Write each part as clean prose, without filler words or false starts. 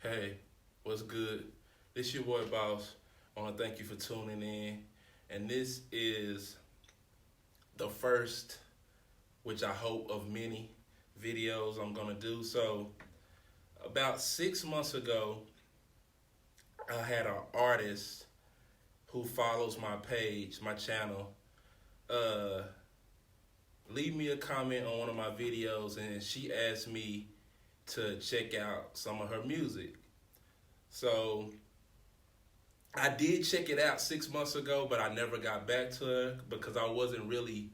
Hey, what's good? This your boy Boss. I want to thank you for tuning in. And this is the first, which I hope, of many videos I'm going to do. So, about 6 months ago, I had an artist who follows my page, my channel, uh, leave me a comment on one of my videos, and she asked me to check out some of her music. So I did check it out 6 months ago, but I never got back to her because I wasn't really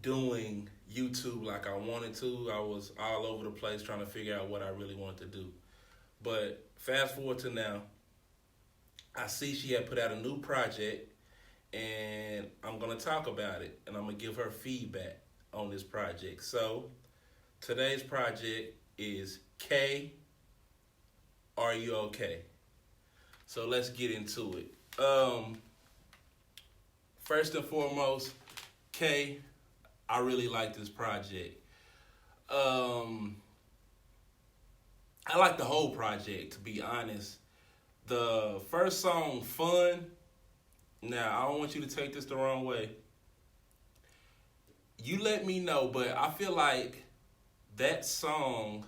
doing YouTube like I wanted to. I was all over the place trying to figure out what I really wanted to do. But fast forward to now, I see she had put out a new project, and I'm going to talk about it, and I'm going to give her feedback on this project. So today's project is K, Are You Okay? So let's get into it. First and foremost, K, I really like this project. I like the whole project, to be honest. The first song, Fun. Now, I don't want you to take this the wrong way. You let me know, but I feel like that song,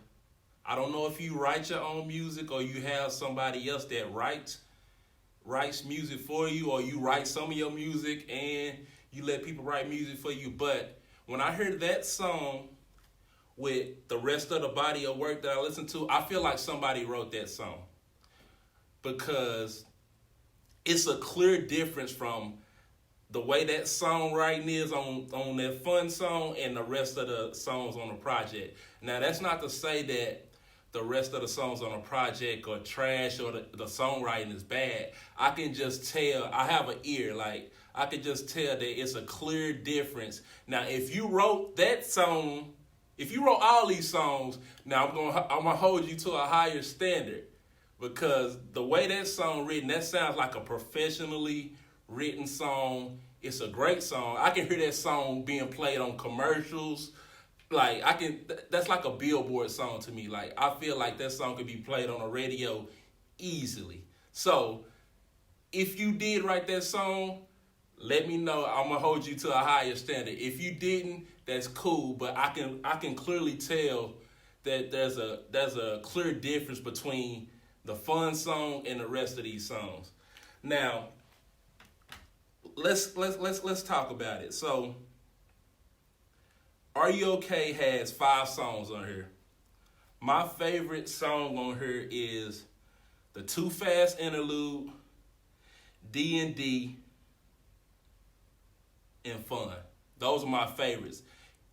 I don't know if you write your own music or you have somebody else that writes music for you, or you write some of your music and you let people write music for you. But when I heard that song with the rest of the body of work that I listened to, I feel like somebody wrote that song, because it's a clear difference from the way that songwriting is on that Fun song and the rest of the songs on the project. Now, that's not to say that the rest of the songs on the project are trash or the songwriting is bad. I can just tell, I have an ear, like, I can just tell that it's a clear difference. Now, if you wrote that song, if you wrote all these songs, now I'm gonna hold you to a higher standard, because the way that song written, that sounds like a professionally written song. It's a great song. I can hear that song being played on commercials. Like, that's like a Billboard song to me. Like, I feel like that song could be played on the radio easily. So, if you did write that song, let me know. I'm gonna hold you to a higher standard. If you didn't, that's cool. But I can clearly tell that there's a clear difference between the Fun song and the rest of these songs. Now, let's talk about it. So, Are You Okay has 5 songs on here. My favorite song on here is the Too Fast Interlude, D&D, and Fun. Those are my favorites.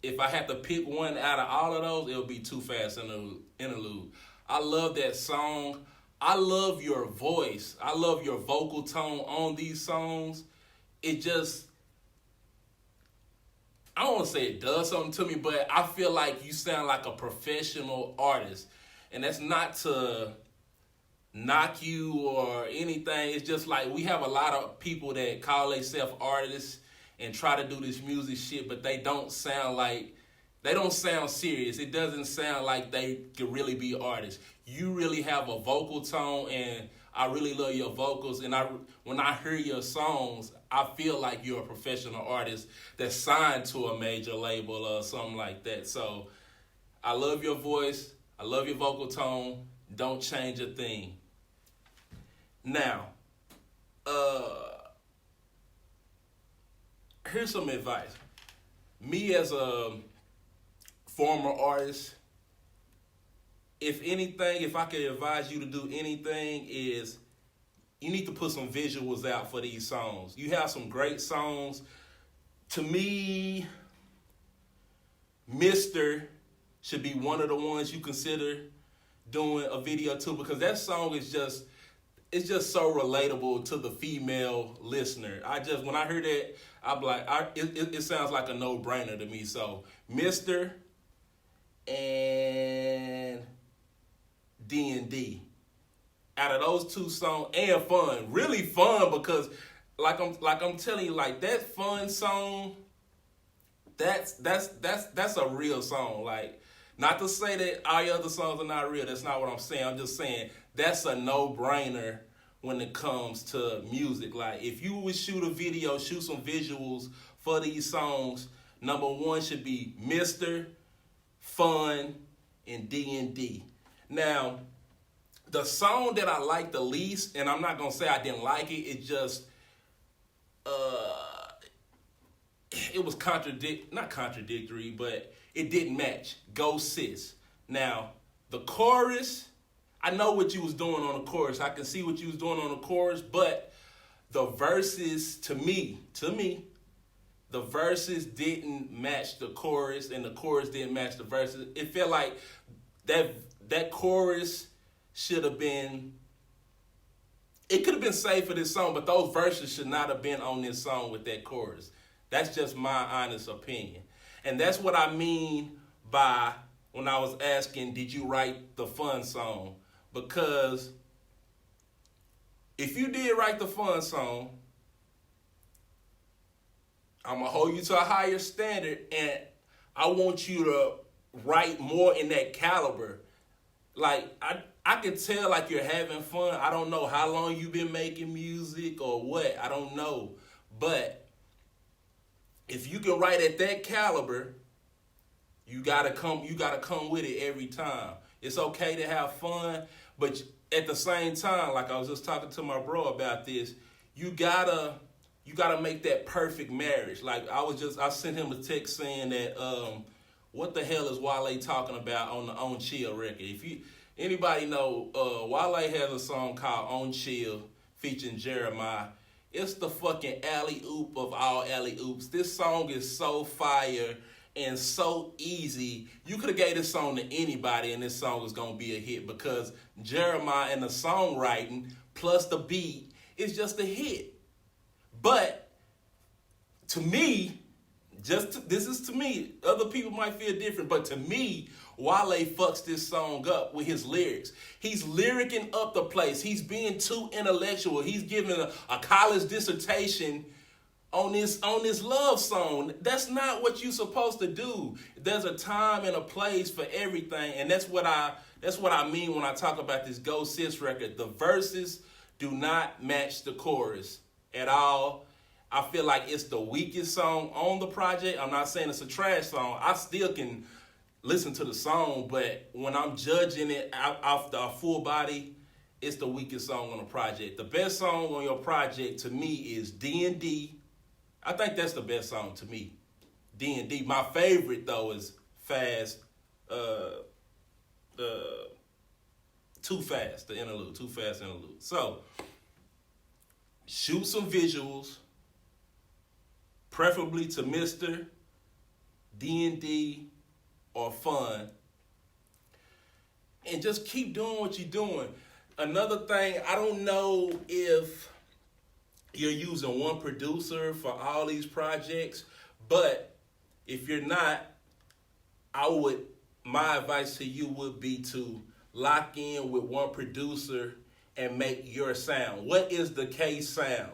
If I had to pick one out of all of those, it would be Too Fast Interlude. I love that song. I love your voice. I love your vocal tone on these songs. It just, I don't want to say it does something to me, but I feel like you sound like a professional artist. And that's not to knock you or anything. It's just like, we have a lot of people that call themselves artists and try to do this music shit, but they don't sound serious. It doesn't sound like they could really be artists. You really have a vocal tone, and I really love your vocals. And when I hear your songs, I feel like you're a professional artist that's signed to a major label or something like that. So I love your voice. I love your vocal tone. Don't change a thing. Now, here's some advice. Me as a former artist, if I could advise you to do anything, is you need to put some visuals out for these songs. You have some great songs. To me, Mr. should be one of the ones you consider doing a video to, because that song is just, it's just so relatable to the female listener. When I heard that, I'm like, it sounds like a no-brainer to me. So, Mr. and D&D. Out of those 2 songs, and Fun, really Fun, because like I'm telling you, like, that Fun song, that's a real song. Like, Not to say that all your other songs are not real. That's not what I'm saying. I'm just saying that's a no-brainer when it comes to music. Like, if you would shoot a video, shoot some visuals for these songs, number one should be Mr., Fun, and D&D. Now, the song that I like the least, and I'm not going to say I didn't like it, it just, it was not contradictory, but it didn't match. Go Sis. Now, the chorus, I know what you was doing on the chorus. I can see what you was doing on the chorus, but the verses, to me, the verses didn't match the chorus, and the chorus didn't match the verses. It felt like that chorus should have been, it could have been saved for this song, but those verses should not have been on this song with that chorus. That's just my honest opinion. And that's what I mean by when I was asking, did you write the fun song? Because if you did write the fun song, I'm going to hold you to a higher standard, and I want you to write more in that caliber. Like, I can tell like you're having fun. I don't know how long you've been making music or what. I don't know. But if you can write at that caliber, you gotta come with it every time. It's okay to have fun, but at the same time, like I was just talking to my bro about this, you gotta make that perfect marriage. Like I sent him a text saying that what the hell is Wale talking about on the On Chill record? If anybody know, Wale has a song called On Chill featuring Jeremiah. It's the fucking alley-oop of all alley-oops. This song is so fire and so easy. You could have gave this song to anybody and this song was going to be a hit, because Jeremiah and the songwriting plus the beat is just a hit. But to me, this is to me, other people might feel different, but to me, Wale fucks this song up with his lyrics. He's lyricking up the place. He's being too intellectual. He's giving a college dissertation on this love song. That's not what you're supposed to do. There's a time and a place for everything, and that's what I mean when I talk about this Go Sis record. The verses do not match the chorus at all. I feel like it's the weakest song on the project. I'm not saying it's a trash song. I still can listen to the song, but when I'm judging it off the full body, it's the weakest song on the project. The best song on your project to me is D&D. I think that's the best song to me. D&D. My favorite though is Fast, Too Fast, the interlude, Too Fast interlude. So, shoot some visuals, preferably to Mr., D&D, or Fun, and just keep doing what you're doing. Another thing, I don't know if you're using one producer for all these projects, but if you're not, my advice to you would be to lock in with one producer and make your sound. What is the K sound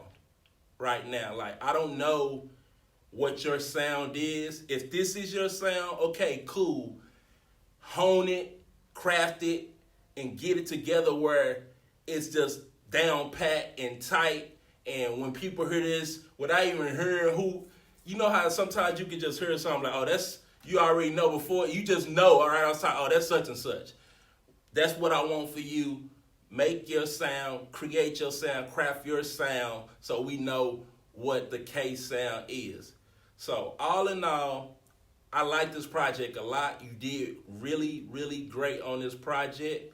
right now? Like, I don't know what your sound is. If this is your sound, okay, cool. Hone it, craft it, and get it together where it's just down pat and tight. And when people hear this, without even hearing who, you know how sometimes you can just hear something like, oh, that's, you already know before. You just know, all right, I was talking, oh, that's such and such. That's what I want for you. Make your sound, create your sound, craft your sound so we know what the K sound is. So all in all, I like this project a lot. You did really, really great on this project.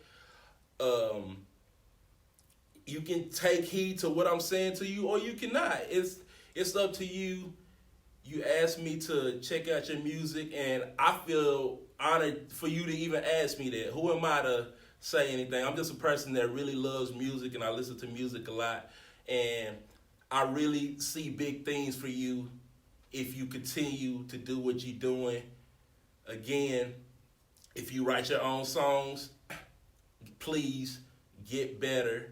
You can take heed to what I'm saying to you, or you cannot. It's up to you. You asked me to check out your music, and I feel honored for you to even ask me that. Who am I to say anything? I'm just a person that really loves music, and I listen to music a lot. And I really see big things for you if you continue to do what you're doing. Again, if you write your own songs, please get better.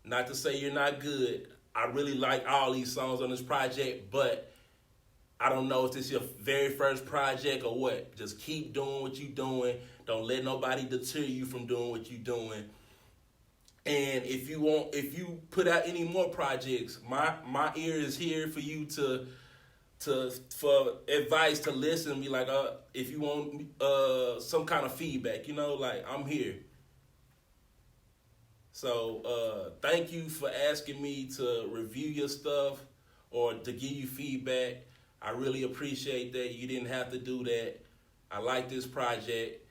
Not to say you're not good. I really like all these songs on this project, but I don't know if this is your very first project or what. Just keep doing what you're doing. Don't let nobody deter you from doing what you're doing. And if you put out any more projects, my ear is here for you for advice, to listen. Be like, if you want some kind of feedback, like, I'm here. So thank you for asking me to review your stuff or to give you feedback. I really appreciate that. You didn't have to do that. I like this project.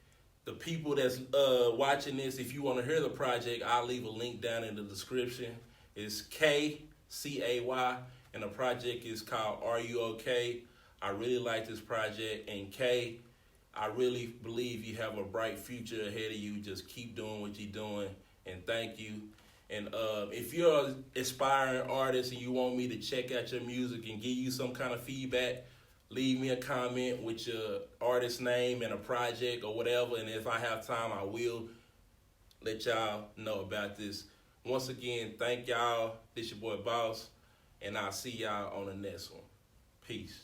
The people that's watching this, if you want to hear the project, I'll leave a link down in the description. It's KCAY, and the project is called Areuocay. I really like this project. And K, I really believe you have a bright future ahead of you. Just keep doing what you're doing. And thank you. And if you're an aspiring artist and you want me to check out your music and give you some kind of feedback, leave me a comment with your artist name and a project or whatever. And if I have time, I will let y'all know about this. Once again, thank y'all. This your boy Boss. And I'll see y'all on the next one. Peace.